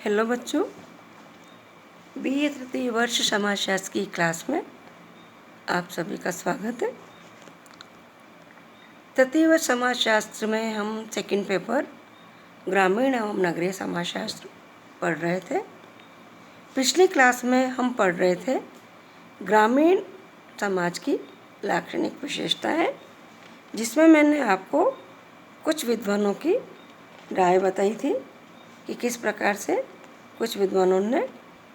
Hello बच्चों, BA तृतीय वर्ष समाजशास्त्र की क्लास में आप सभी का स्वागत है। तृतीय वर्ष समाजशास्त्र में हम सेकंड पेपर ग्रामीण एवं नगरीय समाजशास्त्र पढ़ रहे थे। पिछली क्लास में हम पढ़ रहे थे ग्रामीण समाज की लाक्षणिक विशेषताएं, जिसमें मैंने आपको कुछ विद्वानों की राय बताई थी कि किस प्रकार से कुछ विद्वानों ने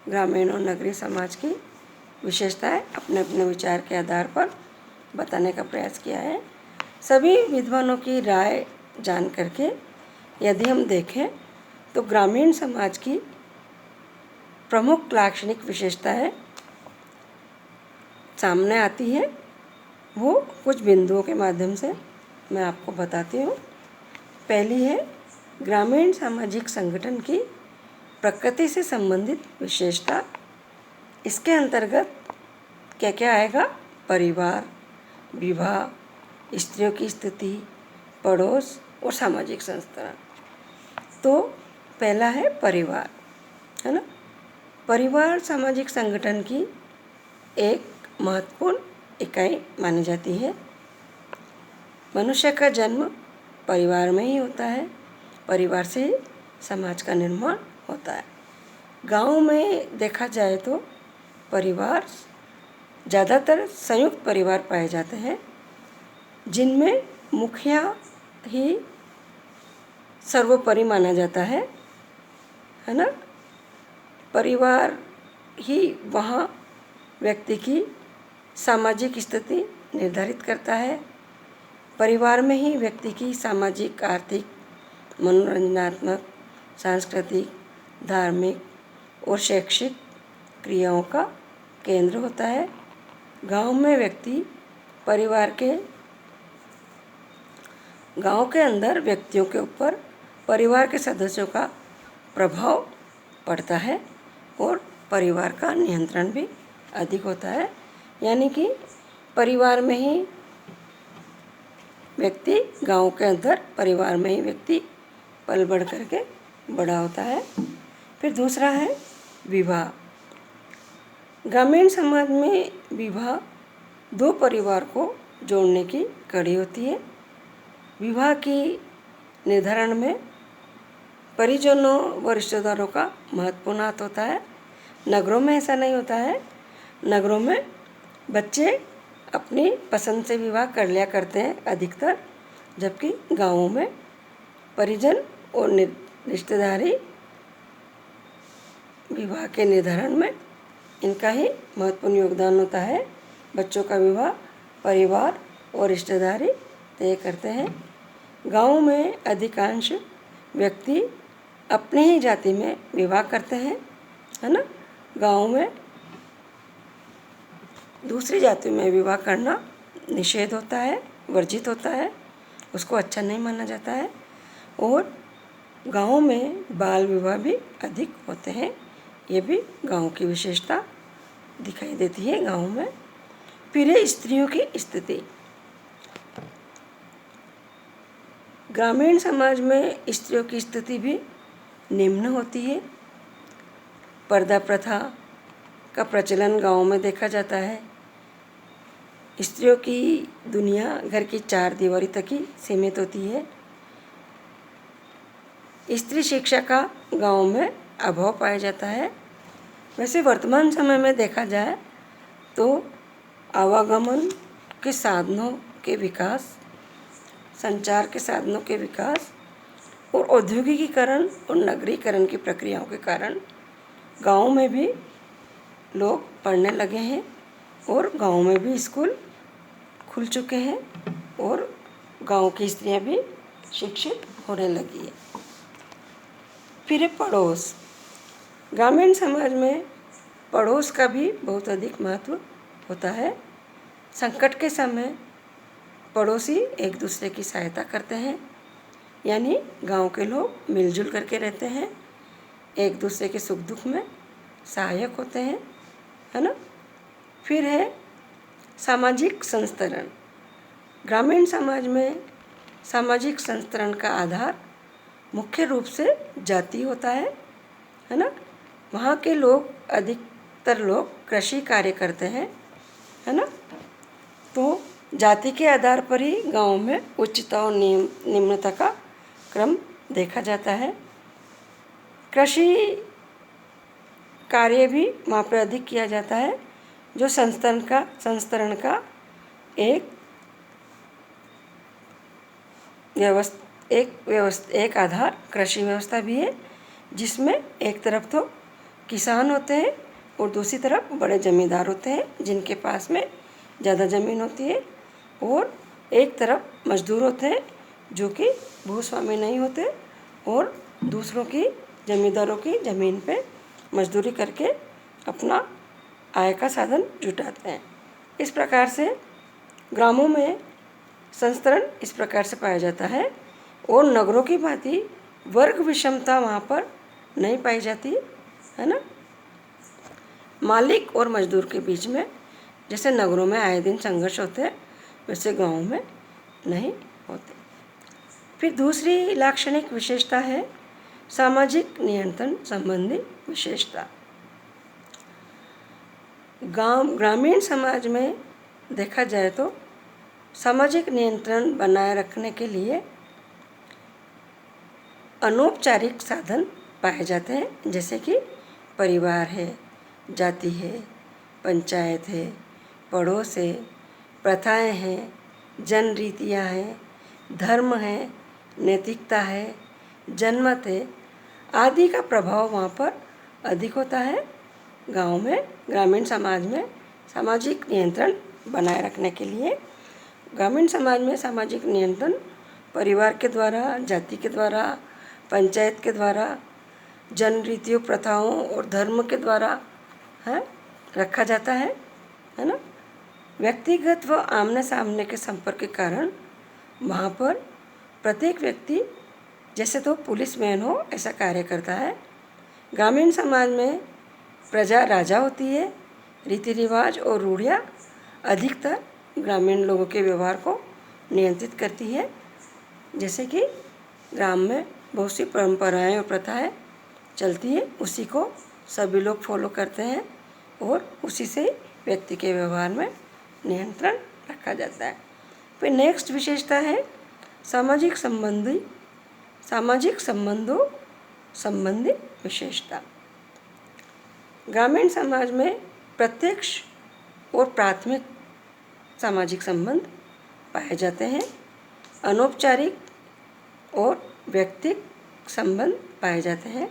ग्रामीण और नगरीय समाज की विशेषताएं अपने अपने विचार के आधार पर बताने का प्रयास किया है। सभी विद्वानों की राय जान करके यदि हम देखें तो ग्रामीण समाज की प्रमुख लाक्षणिक विशेषताएं सामने आती है। वो कुछ बिंदुओं के माध्यम से मैं आपको बताती हूँ। पहली है ग्रामीण सामाजिक संगठन की प्रकृति से संबंधित विशेषता। इसके अंतर्गत क्या क्या आएगा? परिवार, विवाह, स्त्रियों की स्थिति, पड़ोस और सामाजिक संस्थान। तो पहला है परिवार, है ना। परिवार सामाजिक संगठन की एक महत्वपूर्ण इकाई मानी जाती है। मनुष्य का जन्म परिवार में ही होता है। परिवार से ही समाज का निर्माण होता है। गांव में देखा जाए तो परिवार ज़्यादातर संयुक्त परिवार पाए जाते हैं, जिनमें मुखिया ही सर्वोपरि माना जाता है ना। परिवार ही वहाँ व्यक्ति की सामाजिक स्थिति निर्धारित करता है। परिवार में ही व्यक्ति की सामाजिक, आर्थिक, मनोरंजनात्मक, सांस्कृतिक, धार्मिक और शैक्षिक क्रियाओं का केंद्र होता है। गांव में व्यक्ति गांव के अंदर व्यक्तियों के ऊपर परिवार के सदस्यों का प्रभाव पड़ता है और परिवार का नियंत्रण भी अधिक होता है। यानी कि परिवार में ही व्यक्ति, गांव के अंदर परिवार में ही व्यक्ति पल बढ़ करके बड़ा होता है। फिर दूसरा है विवाह। ग्रामीण समाज में विवाह दो परिवार को जोड़ने की कड़ी होती है। विवाह की निर्धारण में परिजनों व रिश्तेदारों का महत्वपूर्ण हाथ होता है। नगरों में ऐसा नहीं होता है। नगरों में बच्चे अपनी पसंद से विवाह कर लिया करते हैं अधिकतर, जबकि गाँवों में परिजन और रिश्तेदारी विवाह के निर्धारण में इनका ही महत्वपूर्ण योगदान होता है। बच्चों का विवाह परिवार और रिश्तेदारी तय करते हैं। गाँव में अधिकांश व्यक्ति अपनी ही जाति में विवाह करते हैं, है ना। गाँव में दूसरी जाति में विवाह करना निषेध होता है, वर्जित होता है, उसको अच्छा नहीं माना जाता है। और गाँव में बाल विवाह भी अधिक होते हैं। ये भी गाँव की विशेषता दिखाई देती है गाँव में। फिर है स्त्रियों की स्थिति। ग्रामीण समाज में स्त्रियों की स्थिति भी निम्न होती है। पर्दा प्रथा का प्रचलन गाँव में देखा जाता है। स्त्रियों की दुनिया घर की चार दीवारी तक ही सीमित होती है। स्त्री शिक्षा का गाँव में अभाव पाया जाता है। वैसे वर्तमान समय में देखा जाए तो आवागमन के साधनों के विकास, संचार के साधनों के विकास और औद्योगिकीकरण और नगरीकरण की प्रक्रियाओं के कारण गाँव में भी लोग पढ़ने लगे हैं और गाँव में भी स्कूल खुल चुके हैं और गाँव की स्त्रियां भी शिक्षित होने लगी है। फिर है पड़ोस। ग्रामीण समाज में पड़ोस का भी बहुत अधिक महत्व होता है। संकट के समय पड़ोसी एक दूसरे की सहायता करते हैं। यानी गांव के लोग मिलजुल करके रहते हैं, एक दूसरे के सुख दुख में सहायक होते हैं, है ना। फिर है सामाजिक संस्तरण। ग्रामीण समाज में सामाजिक संस्तरण का आधार मुख्य रूप से जाति होता है है ना। वहाँ के लोग अधिकतर लोग कृषि कार्य करते हैं, है ना। तो जाति के आधार पर ही गांव में उच्चता और निम्नता का क्रम देखा जाता है। कृषि कार्य भी वहाँ पर अधिक किया जाता है, जो संस्तरण का एक एक आधार कृषि व्यवस्था भी है, जिसमें एक तरफ तो किसान होते हैं और दूसरी तरफ बड़े ज़मींदार होते हैं जिनके पास में ज़्यादा ज़मीन होती है, और एक तरफ मजदूर होते हैं जो कि भूस्वामी नहीं होते और दूसरों की ज़मींदारों की ज़मीन पे मजदूरी करके अपना आय का साधन जुटाते हैं। इस प्रकार से ग्रामों में संस्तरण इस प्रकार से पाया जाता है, और नगरों की भांति वर्ग विषमता वहाँ पर नहीं पाई जाती, है ना। मालिक और मजदूर के बीच में जैसे नगरों में आए दिन संघर्ष होते हैं, वैसे गाँव में नहीं होते। फिर दूसरी लाक्षणिक विशेषता है सामाजिक नियंत्रण संबंधी विशेषता। ग्रामीण समाज में देखा जाए तो सामाजिक नियंत्रण बनाए रखने के लिए अनौपचारिक साधन पाए जाते हैं, जैसे कि परिवार है, जाति है, पंचायत है, पड़ोस है, प्रथाएं हैं, जन रीतियाँ हैं, धर्म है, नैतिकता है, जनमत है आदि का प्रभाव वहाँ पर अधिक होता है। गांव में ग्रामीण समाज में सामाजिक नियंत्रण बनाए रखने के लिए ग्रामीण समाज में सामाजिक नियंत्रण परिवार के द्वारा, जाति के द्वारा, पंचायत के द्वारा, जन रीतियों, प्रथाओं और धर्म के द्वारा है रखा जाता है ना। व्यक्तिगत व आमने सामने के संपर्क के कारण वहाँ पर प्रत्येक व्यक्ति जैसे तो पुलिसमैन हो ऐसा कार्य करता है। ग्रामीण समाज में प्रजा राजा होती है। रीति रिवाज और रूढ़ियाँ अधिकतर ग्रामीण लोगों के व्यवहार को नियंत्रित करती है। जैसे कि ग्राम में बहुत सी परंपराएं और प्रथाएं चलती है, उसी को सभी लोग फॉलो करते हैं और उसी से व्यक्ति के व्यवहार में नियंत्रण रखा जाता है। फिर नेक्स्ट विशेषता है सामाजिक संबंधों संबंधी विशेषता। ग्रामीण समाज में प्रत्यक्ष और प्राथमिक सामाजिक संबंध पाए जाते हैं। अनौपचारिक और व्यक्तिगत संबंध पाए जाते हैं।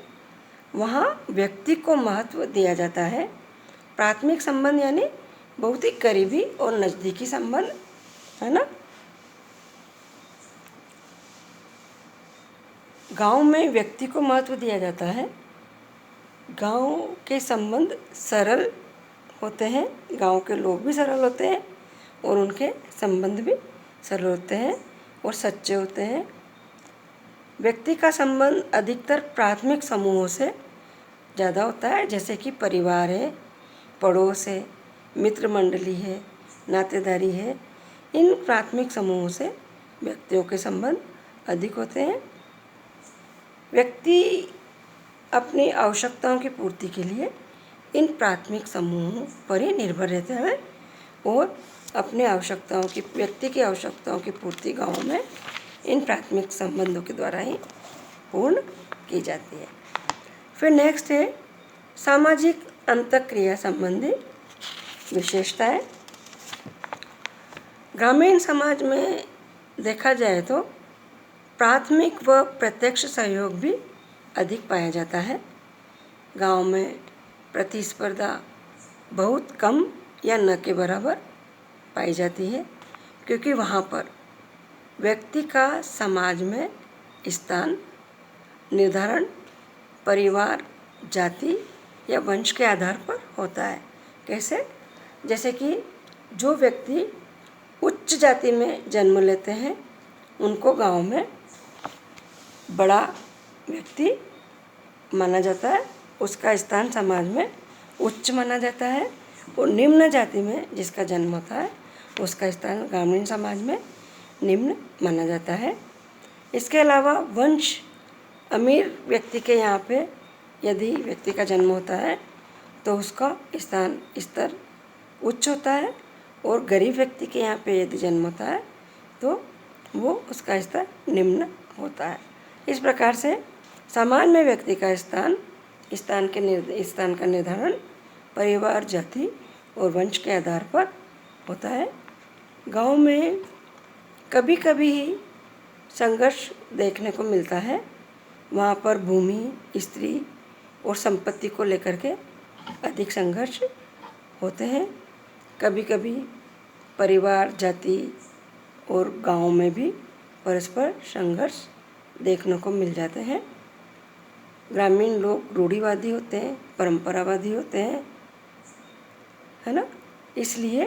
वहाँ व्यक्ति को महत्व दिया जाता है। प्राथमिक संबंध यानी बहुत ही करीबी और नज़दीकी संबंध, है ना। गांव में व्यक्ति को महत्व दिया जाता है। गांव के संबंध सरल होते हैं, गांव के लोग भी सरल होते हैं और उनके संबंध भी सरल होते हैं और सच्चे होते हैं। व्यक्ति का संबंध अधिकतर प्राथमिक समूहों से ज़्यादा होता है, जैसे कि परिवार है, पड़ोस है, मित्र मंडली है, नातेदारी है। इन प्राथमिक समूहों से व्यक्तियों के संबंध अधिक होते हैं। व्यक्ति अपनी आवश्यकताओं की पूर्ति के लिए इन प्राथमिक समूहों पर ही निर्भर रहते हैं और अपने व्यक्ति की आवश्यकताओं की पूर्ति गाँव में इन प्राथमिक संबंधों के द्वारा ही पूर्ण की जाती है। फिर नेक्स्ट है सामाजिक अंतःक्रिया संबंधी विशेषताएं। ग्रामीण समाज में देखा जाए तो प्राथमिक व प्रत्यक्ष सहयोग भी अधिक पाया जाता है। गांव में प्रतिस्पर्धा बहुत कम या न के बराबर पाई जाती है, क्योंकि वहाँ पर व्यक्ति का समाज में स्थान निर्धारण परिवार, जाति या वंश के आधार पर होता है। कैसे? जैसे कि जो व्यक्ति उच्च जाति में जन्म लेते हैं उनको गांव में बड़ा व्यक्ति माना जाता है, उसका स्थान समाज में उच्च माना जाता है। और निम्न जाति में जिसका जन्म होता है उसका स्थान ग्रामीण समाज में निम्न माना जाता है। इसके अलावा वंश, अमीर व्यक्ति के यहाँ पे यदि व्यक्ति का जन्म होता है तो उसका स्तर उच्च होता है, और गरीब व्यक्ति के यहाँ पे यदि जन्म होता है तो वो उसका स्तर निम्न होता है। इस प्रकार से सामान्य व्यक्ति का स्थान का निर्धारण परिवार, जाति और वंश के आधार पर होता है। गांव में कभी कभी संघर्ष देखने को मिलता है। वहाँ पर भूमि, स्त्री और संपत्ति को लेकर के अधिक संघर्ष होते हैं। कभी कभी परिवार, जाति और गांव में भी परस्पर संघर्ष देखने को मिल जाते हैं। ग्रामीण लोग रूढ़िवादी होते हैं, परंपरावादी होते हैं, है ना। इसलिए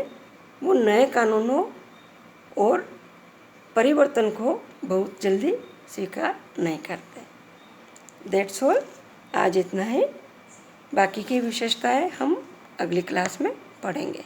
वो नए कानूनों और परिवर्तन को बहुत जल्दी स्वीकार नहीं करते। दैट्स ऑल, आज इतना ही। बाकी की विशेषताएं हम अगली क्लास में पढ़ेंगे।